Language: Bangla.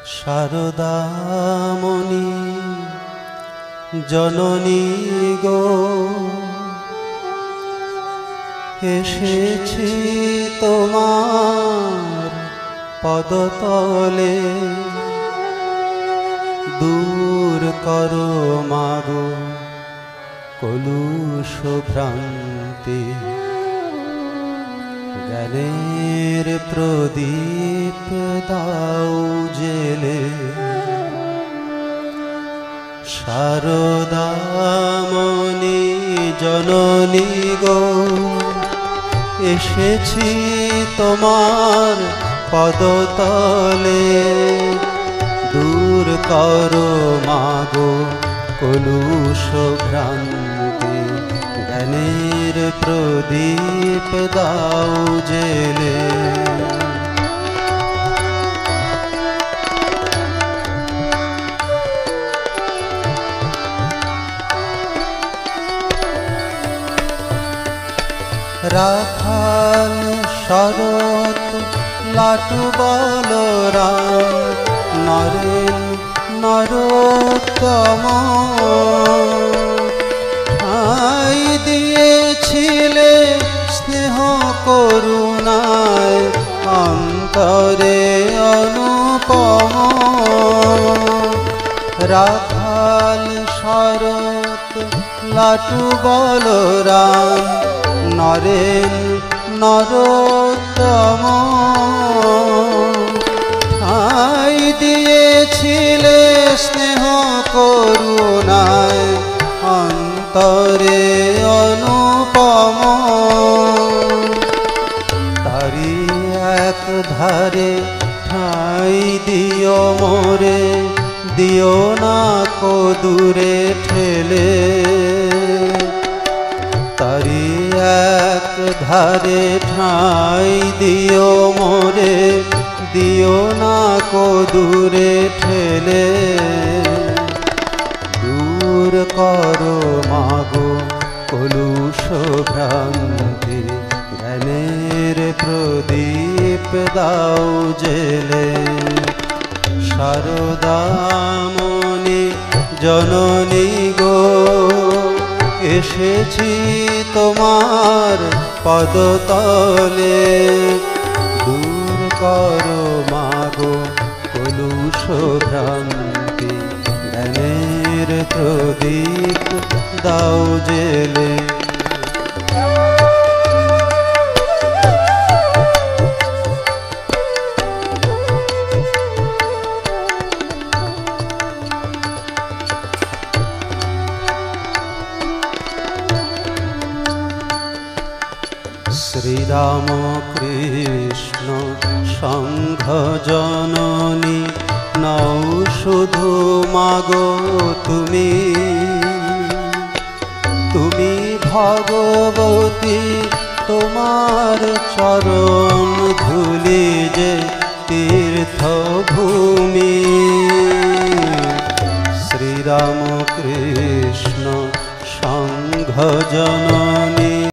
শারদামণি জননী গো, এসেছি তোমার পদতলে, দূর করো মাগো কলুষ ভ্রান্তি, জ্ঞানের প্রদীপ দাও জেলে। শারদামণি জননী গো, এসেছি তোমার পদতলে, দূর করো মাগো কলুষ ভ্রান্তি, জ্ঞানের প্রদীপ দাও জেলে। রাখাল শরৎ লাটু বলরাম, নরেন নরোত্তম, আই দিয়েছিলে স্নেহ করুণায়, অন্তরে অনুপম। রাখাল শরৎ লাটু বলরাম, নরেন নরোত্তম, আই দিয়েছিলে স্নেহ করুণায়, অন্তরে অনুপম। তারি এক ধারে ঠাঁই দিও মোরে, দিও না কো দূরে ঠেলে। তারি এক ধারে ঠাঁই দিও মোরে, দিও না কো দূরে ঠেলে। দূর করো মাগো কলুষ ভ্রান্তি, জ্ঞানের প্রদীপ দাও জেলে। শারদামণি জননী গো, এসেছি তোমার পদতলে, দূর করো মাগো কলুষ ভ্রান্তি, জ্ঞানের প্রদীপ দাও জেলে। শ্রীরাম কৃষ্ণ সংঘ জননী, নও শুধু মাগো তুমি, তুমি ভগবতী, তোমার চরণ ধুলি যে তীর্থভূমি। শ্রীরাম কৃষ্ণ সংঘ জননী,